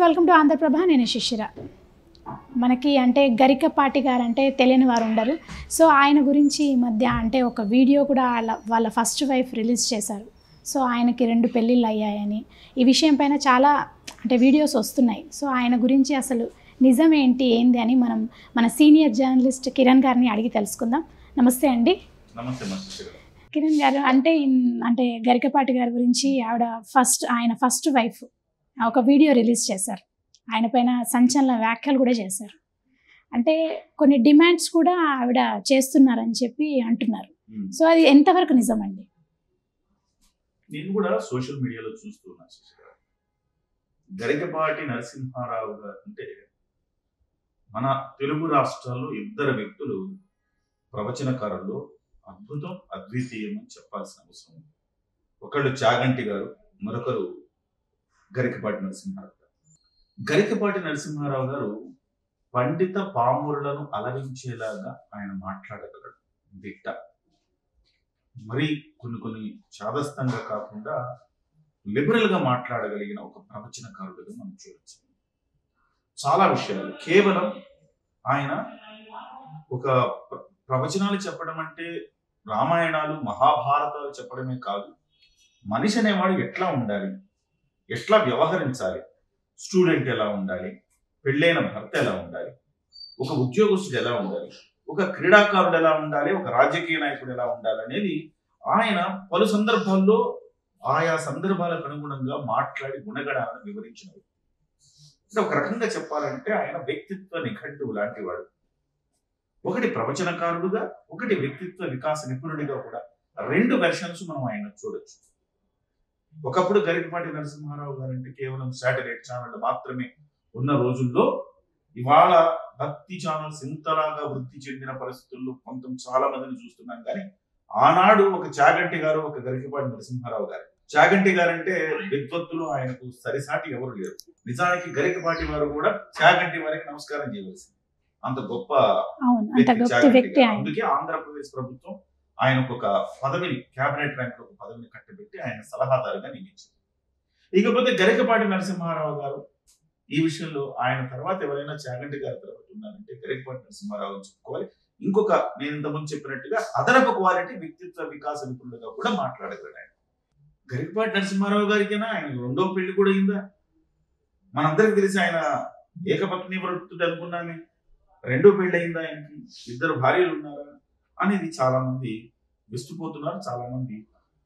Welcome to Andhraprabha. నేను శిశిర. మనకి అంటే గరికపాటి గారు అంటే తెలియని వారు ఉండరు. సో ఆయన గురించి ఈ మధ్య అంటే ఒక వీడియో కూడా వాళ్ళ ఫస్ట్ వైఫ్ రిలీజ్ చేశారు. సో ఆయనకి 2 పెళ్ళిళ్ళు అయ్యాయని ఈ విషయం పైన చాలా అంటే వీడియోస్ వస్తున్నాయి. సో ఆయన గురించి అసలు నిజం ఏంటి ఏంది అని మనం మన సీనియర్ జర్నలిస్ట్ కిరణ్ గారిని అడిగి తెలుసుకుందాం. నమస్తే అండి. నమస్తే కిరణ్ గారు, అంటే గరికపాటి గారి గురించి ఆయన ఫస్ట్ వైఫ్ ఒక వీడియో రిలీజ్ చేశారు. ఆయన పైన సంచలన వ్యాఖ్యలు కూడా చేశారు. అంటే కొన్ని డిమాండ్స్ కూడా ఆవిడ చేస్తున్నారని చెప్పి అంటున్నారు. సో అది ఎంతవరకు నిజం అండి? నేను కూడా సోషల్ మీడియాలో చూస్తున్నాను. గరికపాటి నరసింహారావు గారు అంటే మన తెలుగు రాష్ట్రాల్లో 2 వ్యక్తులు ప్రవచనకారులు అద్భుతం అద్వితీయం అని చెప్పాల్సిన అవసరం. ఒకళ్ళు చాగంటి గారు, మరొకరు గరికపాటి నరసింహారావు గారు. గరికపాటి నరసింహారావు గారు పండిత పామురులను అలరించేలాగా ఆయన మాట్లాడగలడు. దిట్ట. మరి కొన్ని చాదస్తంగా కాకుండా లిబరల్ గా మాట్లాడగలిగిన ఒక ప్రవచనకారుడుగా మనం చూడొచ్చు. చాలా విషయాలు కేవలం ఆయన ఒక ప్రవచనాలు చెప్పడం అంటే రామాయణాలు మహాభారతాలు చెప్పడమే కాదు, మనిషి అనేవాడు ఎట్లా ఉండాలి, ఎట్లా వ్యవహరించాలి, స్టూడెంట్ ఎలా ఉండాలి, పెళ్ళైన భర్త ఎలా ఉండాలి, ఒక ఉద్యోగస్తుడు ఎలా ఉండాలి, ఒక క్రీడాకారుడు ఎలా ఉండాలి, ఒక రాజకీయ నాయకుడు ఎలా ఉండాలి అనేది ఆయన పలు సందర్భాల్లో ఆయా సందర్భాలకు అనుగుణంగా మాట్లాడి గుణగణాలను వివరించినవి. అంటే ఒక రకంగా చెప్పాలంటే ఆయన వ్యక్తిత్వ నిఘంటువు లాంటి వాడు. ఒకటి ప్రవచనకారుడుగా, ఒకటి వ్యక్తిత్వ వికాస నిపుణుడిగా కూడా 2 వెర్షన్స్ మనం ఆయన చూడొచ్చు. ఒకప్పుడు గరికపాటి నరసింహారావు గారు అంటే కేవలం శాటిలైట్ ఛానల్ మాత్రమే ఉన్న రోజుల్లో ఇవాళ భక్తి ఛానల్స్ ఇంతలాగా వృద్ధి చెందిన పరిస్థితుల్లో కొంత చాలా మందిని చూస్తున్నాం. కానీ ఆనాడు ఒక చాగంటి గారు, ఒక గరికపాటి నరసింహారావు గారు. చాగంటి గారు అంటే విద్వత్తులు ఆయనకు సరిసాటి ఎవరు లేరు. నిజానికి గరికపాటి వారు కూడా చాగంటి వారికి నమస్కారం చేయవలసింది. అంత గొప్ప వ్యక్తి. అందుకే ఆంధ్రప్రదేశ్ ప్రభుత్వం ఆయనకు ఒక పదవిని, క్యాబినెట్ ర్యాంక్ ఒక పదవిని కట్టబెట్టి ఆయన సలహాదారుగా నియమించింది. ఇకపోతే గరికపాటి నరసింహారావు గారు ఈ విషయంలో ఆయన తర్వాత ఎవరైనా చాగంటి గారి తర్వాత ఉన్నారంటే గరికపాటి నరసింహారావు చెప్పుకోవాలి. ఇంకొక నేను ఇంతకుముందు చెప్పినట్టుగా అదనపు క్వాలిటీ వ్యక్తిత్వ వికాస నిపుణులుగా కూడా మాట్లాడగలడు ఆయన. గరికపాటి నరసింహారావు గారికైనా ఆయన 2వ పెళ్లి కూడా అయిందా? మనందరికి తెలిసి ఆయన ఏకపత్ని వృత్తుడు అనుకున్నామే. 2వ పెళ్లి అయిందా ఆయనకి? 2 భార్యలు ఉన్నారా అనేది చాలా మంది విస్తుపోతున్నారు. చాలా మంది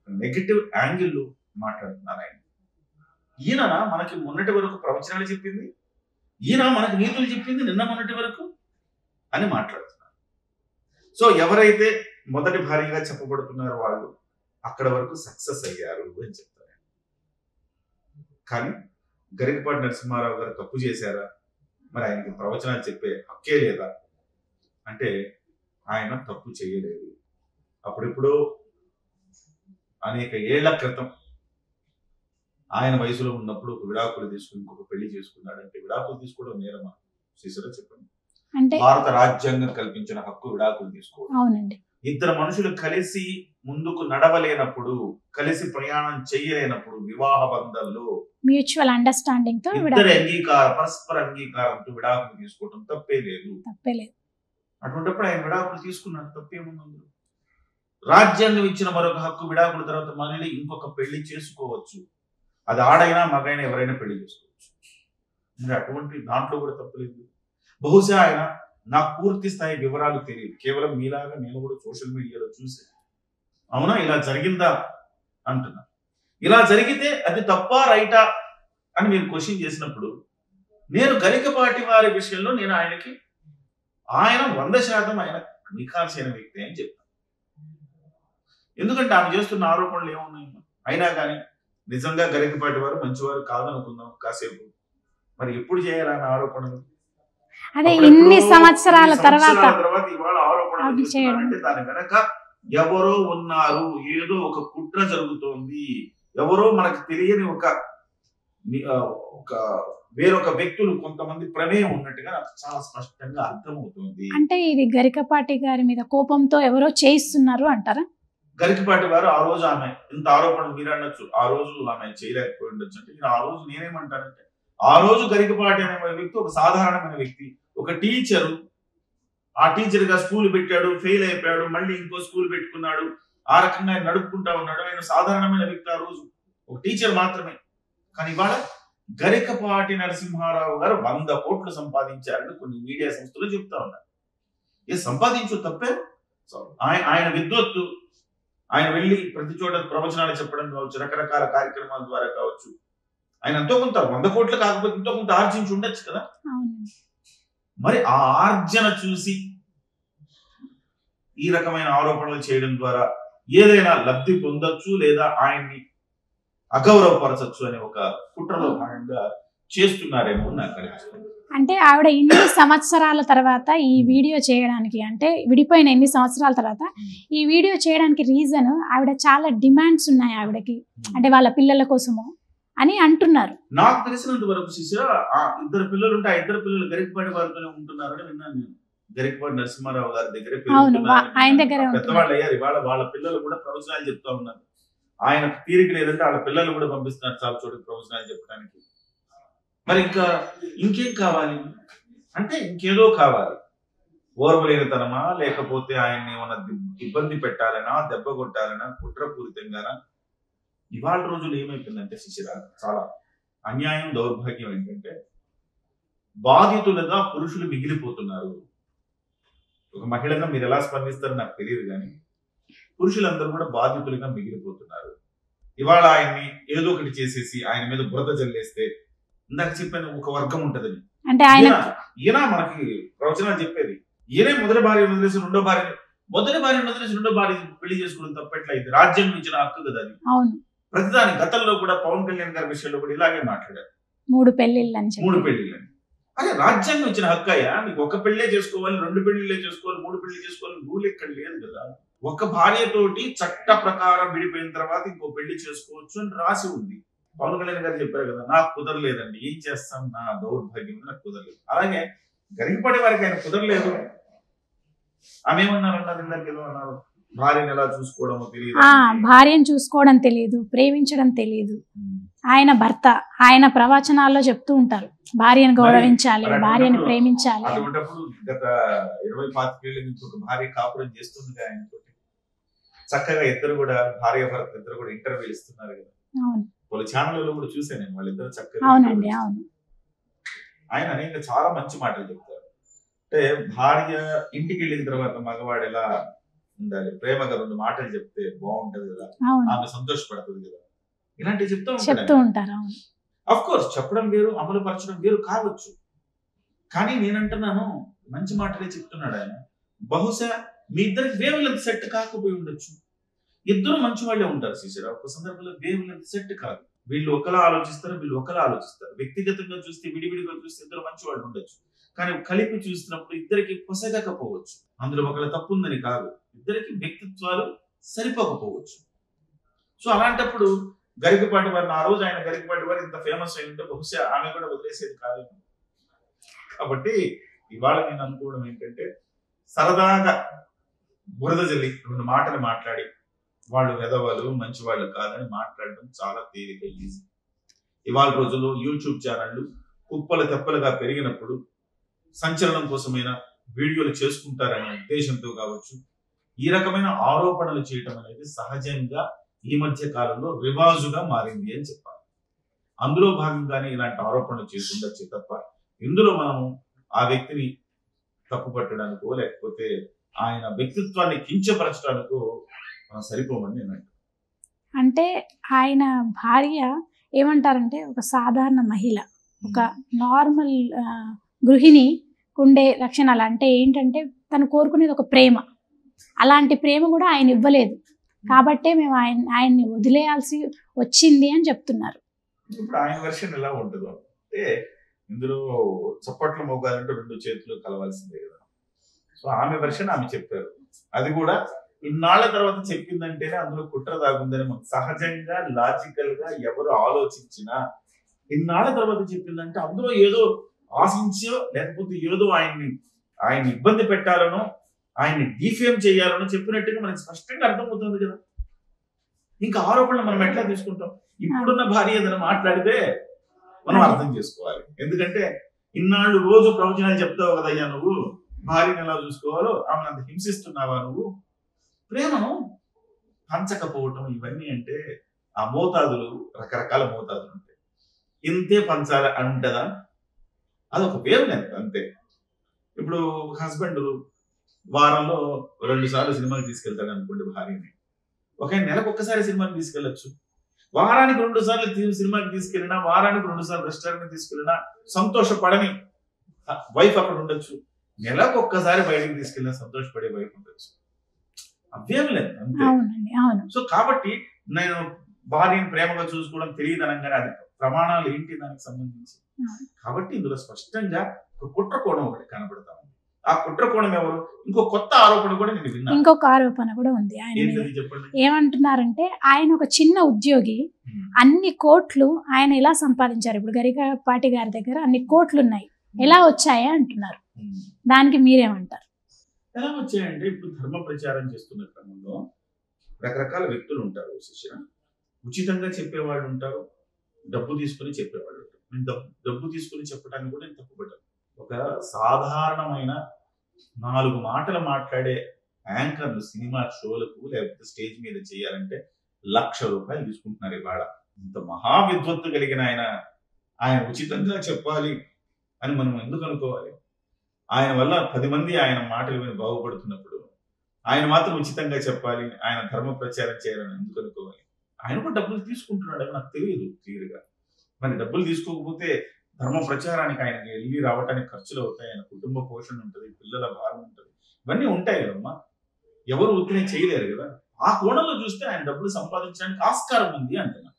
నెగటివ్ యాంగిల్లో మాట్లాడుతున్నారు. ఆయన ఈయన మనకి మొన్నటి వరకు ప్రవచనాలు చెప్పింది, ఈయన మనకి నీతులు చెప్పింది నిన్న మొన్నటి వరకు అని మాట్లాడుతున్నారు. సో ఎవరైతే మొదటి భార్యగా చెప్పబడుతున్నారో వాళ్ళు అక్కడ వరకు సక్సెస్ అయ్యారు అని చెప్తారు. కానీ గరికపాటి నరసింహారావు గారు తప్పు చేశారా? మరి ఆయనకి ప్రవచనాలు చెప్పే హక్కే లేదా అంటే ఆయన తప్పు చేయలేదు. అప్పుడెప్పుడో అనేక ఏళ్ల క్రితం ఆయన వయసులో ఉన్నప్పుడు ఒక విడాకులు తీసుకుని ఇంకొక పెళ్లి చేసుకున్నాడంటే విడాకులు తీసుకోవడం నేరమా? శిశిర చెప్పండి. అంటే భారత రాజ్యాంగం కల్పించిన హక్కు విడాకులు తీసుకోవడం. అవునండి. 2 మనుషులు కలిసి ముందుకు నడవలేనప్పుడు, కలిసి ప్రయాణం చేయలేనప్పుడు వివాహ బంధాల్లో మ్యూచువల్ అండర్స్టాండింగ్ తో పరస్పర అంగీకారంతో విడాకులు తీసుకోవడం తప్పే లేదు. అటువంటిప్పుడు ఆయన విడాకులు తీసుకున్నాడు, తప్పేముంది? రాజ్యాంగం ఇచ్చిన మరొక హక్కు విడాకుల తర్వాత మళ్ళీ ఇంకొక పెళ్లి చేసుకోవచ్చు. అది ఆడైనా మగైనా ఎవరైనా పెళ్లి చేసుకోవచ్చు. మరి అటువంటి దాంట్లో కూడా తప్పలేదు. బహుశా ఆయన నాకు పూర్తి స్థాయి వివరాలు తెలియదు. కేవలం మీలాగా నేను కూడా సోషల్ మీడియాలో చూసి అవునా ఇలా జరిగిందా అంటున్నా. ఇలా జరిగితే అది తప్పా రైటా అని మీరు క్వశ్చన్ చేసినప్పుడు నేను గరికపాటి వారి విషయంలో నేను ఆయన 100% ఆయన నిఖార్సైన వ్యక్తి అని చెప్తాను. ఎందుకంటే ఆమె చేస్తున్న ఆరోపణలు ఏమున్నాయి? అయినా కానీ నిజంగా గరికపాటి వారు మంచివారు కాదనుకుందాం కాసేపు. మరి ఎప్పుడు చేయాలన్న ఆరోపణలు? అదే ఇన్ని సంవత్సరాల తర్వాత ఇవాళ ఆరోపణలు అంటే దాని వెనక ఎవరో ఉన్నారు, ఏదో ఒక కుట్ర జరుగుతోంది, ఎవరో మనకు తెలియని ఒక వేరొక వ్యక్తులు కొంతమంది ప్రమేయం ఉన్నట్టుగా నాకు చాలా స్పష్టంగా అర్థమవుతుంది. అంటే ఇది గరికపాటి గారి మీద కోపంతో ఎవరో చేయిస్తున్నారు అంటారా? గరికపాటి వారు ఆ రోజు ఆమె ఇంత ఆరోపణ మీరు అనొచ్చు, ఆ రోజు ఆమె చేయలేకపోయి ఉండొచ్చు అంటే, ఆ రోజు నేనేమంటానంటే ఆ రోజు గరికపాటి అనే వ్యక్తి ఒక సాధారణమైన వ్యక్తి, ఒక టీచరు. ఆ టీచర్ గా స్కూల్ పెట్టాడు, ఫెయిల్ అయిపోయాడు, మళ్ళీ ఇంకో స్కూల్ పెట్టుకున్నాడు. ఆ రకంగా ఆయన నడుపుకుంటా ఉన్నాడు. ఆయన సాధారణమైన వ్యక్తి ఆ రోజు, ఒక టీచర్ మాత్రమే. కానీ ఇవాళ గరికపాటి నరసింహారావు గారు 100 కోట్లు సంపాదించారని కొన్ని మీడియా సంస్థలు చెప్తా ఉన్నారు. సంపాదించు తప్పే. ఆయన విద్వత్తు, ఆయన వెళ్ళి ప్రతి చోట ప్రవచనాలు చెప్పడం కావచ్చు, రకరకాల కార్యక్రమాల ద్వారా కావచ్చు, ఆయన ఎంతో కొంత 100 కోట్లు కాకపోతే ఎంతో కొంత ఆర్జించి ఉండొచ్చు కదా. మరి ఆ ఆర్జన చూసి ఈ రకమైన ఆరోపణలు చేయడం ద్వారా ఏదైనా లబ్ధి పొందొచ్చు, లేదా ఆయన్ని అగౌరవపరచచ్చు అనే ఒక కుట్రలో భాగంగా చేస్తున్నారేమో నాకు అనిపిస్తుంది. అంటే ఆవిడ ఇన్ని సంవత్సరాల తర్వాత ఈ వీడియో చేయడానికి, అంటే విడిపోయిన ఎన్ని సంవత్సరాల తర్వాత ఈ వీడియో చేయడానికి రీజన్ ఆవిడ చాలా డిమాండ్స్ ఉన్నాయి ఆవిడకి, అంటే వాళ్ళ పిల్లల కోసము అని అంటున్నారు. నాకు తెలిసినంత వరకు శిష్య 2 పిల్లలు ఉంటే ఆ 2 పిల్లలు గరికపాటి వారితోనే ఉంటున్నారని విన్నాను నేను. గరికపాటి నరసింహారావు గారి దగ్గర ఆయన దగ్గర పెద్దవాళ్ళు అయ్యారు. ఇవాళ వాళ్ళ పిల్లలు కూడా ప్రవచనాలు చెప్తా ఉన్నారు. ఆయన తీరిక లేదంటే వాళ్ళ పిల్లలు కూడా పంపిస్తున్నారు చాలా చోటుకి ప్రవచనాలు చెప్పడానికి. మరి ఇంకేం కావాలి అంటే ఇంకేదో కావాలి. ఓర్వలేనితనమా, లేకపోతే ఆయన్ని ఏమన్నా ఇబ్బంది పెట్టాలనా, దెబ్బ కొట్టాలనా, కుట్రపూరితంగానా? ఇవాళ రోజులు ఏమైపోయిందంటే శిశిర, చాలా అన్యాయం, దౌర్భాగ్యం ఏంటంటే బాధితులుగా పురుషులు మిగిలిపోతున్నారు. ఒక మహిళగా మీరు ఎలా స్పందిస్తారో నాకు తెలియదు, కానీ పురుషులందరూ కూడా బాధితులుగా మిగిలిపోతున్నారు. ఇవాళ ఆయన్ని ఏదో ఒకటి చేసేసి ఆయన మీద బురద జల్లేస్తే, ఇందాక చెప్పాను ఒక వర్గం ఉంటదని, అంటే ఈయన మనకి ప్రవచనాలు చెప్పేది, ఈయనే మొదటి భార్య వదిలేసి రెండో భార్య పెళ్లి చేసుకోవడం తప్పట్లయితే రాజ్యాంగం ఇచ్చిన హక్కు కదా అది. ప్రతిదాని గతంలో కూడా పవన్ కళ్యాణ్ గారి విషయంలో కూడా ఇలాగే మాట్లాడారు, 3 పెళ్లిళ్ళని. అదే రాజ్యాంగం ఇచ్చిన హక్కు అయ్యా, నీకు ఒక పెళ్లే చేసుకోవాలి, 2 పెళ్లిళ్ళే చేసుకోవాలి, 3 పెళ్లి చేసుకోవాలి, రూల్ ఎక్కడ లేదు కదా. ఒక భార్యతోటి చట్ట ప్రకారం విడిపోయిన తర్వాత ఇంకో పెళ్లి చేసుకోవచ్చు అని రాసి ఉంది. పవన్ కళ్యాణ్ గారు చెప్పారు కదా, నాకు కుదరలేదండి, ఏం చేస్తాం, నా దౌర్భాగ్యం, నాకు కుదరలేదు. అలాగే గరికపాటి వారికి ఆయన కుదరలేదు. ఆమె ఏమన్నారన్నారు, ఇందాక ఏదో అన్నారు, భార్యను ఎలా చూసుకోవడమో తెలియదు, భార్యను చూసుకోవడం తెలియదు, ప్రేమించడం తెలియదు. ఆయన భర్త ఆయన ప్రవచనాల్లో చెప్తూ ఉంటారు, భార్యను గౌరవించాలి, భార్యను ప్రేమించాలి. అటువంటిప్పుడు గత 20-25 ఏళ్ళ నుంచి ఒక భార్య కాపురం చేస్తుంది ఆయనతో చక్కగా. ఇద్దరు కూడా భార్య భర్త ఇద్దరు కూడా ఇంటర్వ్యూలు ఇస్తున్నారు కదా. వాళ్ళ ఛానల్లో కూడా చూసాను నేను, వాళ్ళిద్దరు చక్కగా. అవునండి, అవును. ఆయన అనేక చాలా మంచి మాటలు చెప్తారు. అంటే భార్య ఇంటికి వెళ్ళిన తర్వాత మగవాడు ఎలా ఉండాలి, ప్రేమగా 2 మాటలు చెప్తే బాగుంటది కదా, ఆమె సంతోషపడుతుంది కదా, ఇలాంటివి చెప్తూ ఉంటారు. అఫ్ కోర్స్ చెప్పడం వేరు, అమలు పరచడం వేరు కావచ్చు. కానీ నేనంటున్నాను, మంచి మాటలే చెప్తున్నాడు ఆయన. బహుశా మీ ఇద్దరికి వేవ్ లెంత్ సెట్ కాకపోయి ఉండొచ్చు. ఇద్దరు మంచి వాళ్ళే ఉంటారు శిశిర, ఒక సందర్భంలో వేవ్ లెంత్ సెట్ కాదు. వీళ్ళు ఒకలా ఆలోచిస్తారు, వీళ్ళు ఒకలా ఆలోచిస్తారు. వ్యక్తిగతంగా చూస్తే, విడివిడిగా చూస్తే ఇద్దరు మంచి వాళ్ళు ఉండొచ్చు. కానీ కలిపి చూసినప్పుడు ఇద్దరికి పొసగకపోవచ్చు. అందులో ఒకళ్ళ తప్పు ఉందని కాదు, ఇద్దరికి వ్యక్తిత్వాలు సరిపోకపోవచ్చు. సో అలాంటప్పుడు గరికపాటి వారిని, ఆ రోజు ఆయన గరికపాటి వారు ఇంత ఫేమస్ అయి ఉంటే బహుశా ఆమె కూడా వదిలేసేది కాదు. కాబట్టి ఇవాళ నేను అనుకోవడం ఏంటంటే, సరదాగా బురద జల్లి 2 మాటలు మాట్లాడి వాళ్ళు వెదవాళ్ళు, మంచి వాళ్ళు కాదని మాట్లాడడం చాలా తేలిక, ఈజీ. ఇవాళ రోజుల్లో యూట్యూబ్ ఛానళ్లు కుప్పలు తెప్పలుగా పెరిగినప్పుడు సంచలనం కోసమైన వీడియోలు చేసుకుంటారనే ఉద్దేశంతో కావచ్చు, ఈ రకమైన ఆరోపణలు చేయటం అనేది సహజంగా ఈ మధ్య కాలంలో రివాజుగా మారింది అని చెప్పాలి. అందులో భాగంగానే ఇలాంటి ఆరోపణలు చేస్తుండొచ్చు తప్ప, ఇందులో మనం ఆ వ్యక్తిని తప్పుపట్టడానికో లేకపోతే ఆయన వ్యక్తిత్వాన్ని కించపరచడానికో మనం సరిపోమని నేను అంటాను. అంటే ఆయన భార్య ఏమంటారంటే, ఒక సాధారణ మహిళ, ఒక నార్మల్ గృహిణి ఉండే లక్షణాలు. అంటే ఏంటంటే తను కోరుకునేది ఒక ప్రేమ, అలాంటి ప్రేమ కూడా ఆయన ఇవ్వలేదు కాబట్టే మేము ఆయన్ని వదిలేయాల్సి వచ్చింది అని చెప్తున్నారు. ఇప్పుడు ఆయన వెర్షన్ ఎలా ఉంటుందో అంటే, ఇందులో చప్పట్లు మోగాలంటే 2 చేతులు కలవాల్సిందే కదా. సో ఆమె వెర్షన్ ఆమె చెప్పారు. అది కూడా ఇన్నాళ్ల తర్వాత చెప్పిందంటేనే అందులో కుట్ర దాగుందని మనకు సహజంగా, లాజికల్ గా ఎవరు ఆలోచించినా, ఇన్నాళ్ల తర్వాత చెప్పిందంటే అందులో ఏదో ఆశించో లేకపోతే ఏదో ఆయన్ని ఇబ్బంది పెట్టాలనో, ఆయన్ని డిఫేమ్ చేయాలనో చెప్పినట్టుగా మనకి స్పష్టంగా అర్థమవుతుంది కదా. ఇంకా ఆరోపణలు మనం ఎట్లా తీసుకుంటాం? ఇప్పుడున్న భార్య ఏదైనా మాట్లాడితే మనం అర్థం చేసుకోవాలి. ఎందుకంటే ఇన్నాళ్ళు రోజు ప్రవచనాలు చెప్తావు కదయ్యా, నువ్వు భార్యను ఎలా చూసుకోవాలో, ఆమెను అంత హింసిస్తున్నావా నువ్వు, ప్రేమను పంచకపోవటం, ఇవన్నీ అంటే ఆ మోతాదులు, రకరకాల మోతాదులు ఉంటాయి. ఇంతే పంచాలి అంటదా, అదొక వేవ్ లెంత్ అంతే. ఇప్పుడు హస్బెండ్ వారంలో 2 సార్లు సినిమాకి తీసుకెళ్తాడు అనుకోండి భార్యని, ఒక నెలకు ఒక్కసారి సినిమాకి తీసుకెళ్ళచ్చు. వారానికి 2 సార్లు సినిమాకి తీసుకెళ్ళినా, వారానికి 2 సార్లు రెస్టారెంట్కి తీసుకెళ్ళినా సంతోషపడని వైఫ్ అక్కడ ఉండొచ్చు. నెలకు ఒక్కసారి బయటికి తీసుకెళ్ళినా సంతోషపడే వైఫ్ ఉండొచ్చు. అవేం లేదు అంతే. సో కాబట్టి నేను భార్యని ప్రేమగా చూసుకోవడం తెలియదు అనగానే అది ప్రమాణాలు ఏంటి దానికి సంబంధించి. కాబట్టి ఇందులో స్పష్టంగా ఒక కుట్రకోణం ఒకటి కనబడతా ఉంది. ఆ కుట్రకోణం ఎవరు? ఇంకో కొత్త ఆరోపణ కూడా నేను విన్నాను. ఇంకొక ఆరోపణ కూడా ఉంది ఆయన. ఏమంటున్నారంటే ఆయన ఒక చిన్న ఉద్యోగి, అన్ని కోట్లు ఆయన ఎలా సంపాదించారు? ఇప్పుడు గరికపాటి గారి దగ్గర అన్ని కోట్లు ఉన్నాయి, ఎలా వచ్చాయా అంటున్నారు. దానికి మీరేమంటారు? ఎలా వచ్చాయంటే, ఇప్పుడు ధర్మ ప్రచారం చేస్తున్న క్రమంలో రకరకాల వ్యక్తులు ఉంటారు శిష్య. ఉచితంగా చెప్పేవాళ్ళు ఉంటారు, డబ్బు తీసుకుని చెప్పేవాళ్ళు ఉంటారు. నేను డబ్బు తీసుకుని చెప్పడానికి కూడా నేను తప్పుపడ్డాను. ఒక సాధారణమైన 4 మాటలు మాట్లాడే యాంకర్లు సినిమా షోలకు లేకపోతే స్టేజ్ మీద చేయాలంటే ₹1,00,000 తీసుకుంటున్నారు ఇవాళ. ఇంత మహా విద్వత్తు కలిగిన ఆయన ఉచితంగా చెప్పాలి అని మనం ఎందుకు అనుకోవాలి? ఆయన వల్ల 10 మంది ఆయన మాటలు విని బాగుపడుతున్నప్పుడు ఆయన మాత్రం ఉచితంగా చెప్పాలి, ఆయన ధర్మ ప్రచారం చేయాలని ఎందుకు అనుకోవాలి? ఆయన కూడా డబ్బులు తీసుకుంటున్నాడు నాకు తెలియదు క్లియర్గా. మరి డబ్బులు తీసుకోకపోతే ధర్మ ప్రచారానికి ఆయనకి వెళ్ళి రావడానికి ఖర్చులు అవుతాయి, ఆయన కుటుంబ పోషణ ఉంటుంది, పిల్లల భారం ఉంటుంది, ఇవన్నీ ఉంటాయి కదమ్మా. ఎవరు ఉత్తినే చేయలేరు కదా. ఆ కోణంలో చూస్తే ఆయన డబ్బులు సంపాదించడానికి ఆస్కారం ఉంది అంటున్నా.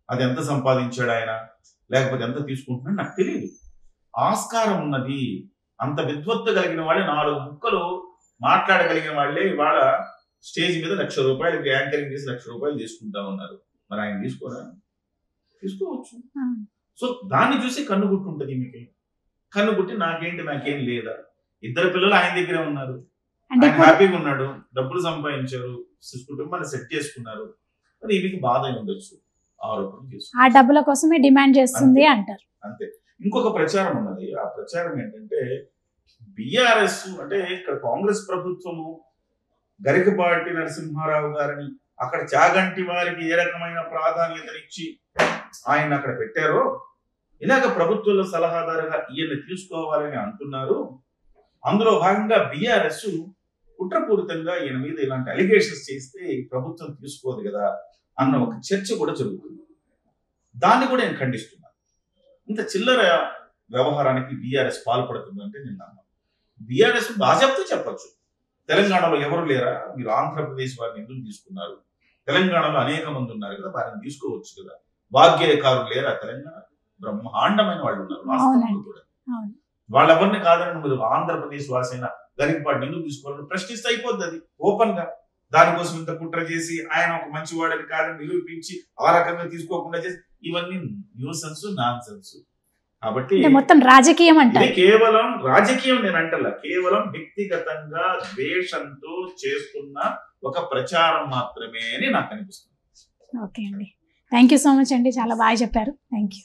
అది ఎంత సంపాదించాడు ఆయన, లేకపోతే ఎంత తీసుకుంటున్నాడు నాకు తెలియదు. ఆస్కారం ఉన్నది. అంత విద్వత్తు కలిగిన వాళ్ళే, 4 ముక్కలు మాట్లాడగలిగిన వాళ్ళే ఇవాళ స్టేజ్ మీద ₹1,00,000 యాంకరింగ్ చేసి ₹1,00,000 తీసుకుంటా ఉన్నారు. మరి ఆయన తీసుకోరా? తీసుకోవచ్చు. సో దాన్ని చూసి కన్నుగుట్టు ఉంటుంది మీకు. కన్నుగుట్టి నాకేం లేదా? 2 పిల్లలు ఆయన దగ్గరే ఉన్నారు, ఆయన హ్యాపీగా ఉన్నాడు, డబ్బులు సంపాదించారు, కుటుంబాన్ని సెట్ చేసుకున్నారు. మరి ఈమెకి బాధ ఉండొచ్చు, ఆరోపణ చేస్తుంది. ఆ డబ్బుల కోసమే డిమాండ్ చేస్తుంది అంటారు. అంతే. ఇంకొక ప్రచారం ఉన్నది. ఆ ప్రచారం ఏంటంటే బిఆర్ఎస్ అంటే ఇక్కడ కాంగ్రెస్ ప్రభుత్వము గరికపాటి నరసింహారావు గారిని అక్కడ చాగంటి వారికి ఏ రకమైన ప్రాధాన్యతనిచ్చి ఆయన అక్కడ పెట్టారో, ఇలాగ ప్రభుత్వంలో సలహాదారుగా ఈయన్ని తీసుకోవాలని అంటున్నారు. అందులో భాగంగా బిఆర్ఎస్ కుట్రపూరితంగా ఈయన మీద ఇలాంటి అలిగేషన్స్ చేస్తే ప్రభుత్వం తీసుకోదు కదా అన్న ఒక చర్చ కూడా జరుగుతుంది. దాన్ని కూడా నేను ఖండిస్తున్నాను. ఇంత చిల్లర వ్యవహారానికి బిఆర్ఎస్ పాల్పడుతుందంటే నేను నమ్మను. బిఆర్ఎస్ భాజపాతో చెప్పచ్చు, తెలంగాణలో ఎవరు లేరా, మీరు ఆంధ్రప్రదేశ్ వారిని ఎందుకు తీసుకున్నారు, తెలంగాణలో అనేక మంది ఉన్నారు కదా, వారిని తీసుకోవచ్చు కదా, భాగ్యకారులు లేరా తెలంగాణ, బ్రహ్మాండమైన వాళ్ళు ఉన్నారు వాస్తవంలో కూడా. వాళ్ళెవరిని కాదని మీరు ఆంధ్రప్రదేశ్ వాసైన గరికపాటిని ఎందుకు తీసుకోవాలని ప్రశ్నిస్తే అయిపోద్ది. అది ఓపెన్ గా. దానికోసం ఇంత కుట్ర చేసి ఆయన ఒక మంచి వాడని కాదని నిరూపించి ఆ రకంగా తీసుకోకుండా చేసి ఇవన్నీ న్యూసెన్స్, నాన్ సెన్స్. కాబట్టి మొత్తం రాజకీయం అంటే కేవలం రాజకీయం నేను అంటలా, కేవలం వ్యక్తిగతంగా ద్వేషంతో చేస్తున్న ఒక ప్రచారం మాత్రమే అని నాకు అనిపిస్తుంది. ఓకే అండి, థ్యాంక్ యూ సో మచ్ అండి, చాలా బాగా చెప్పారు. Thank you.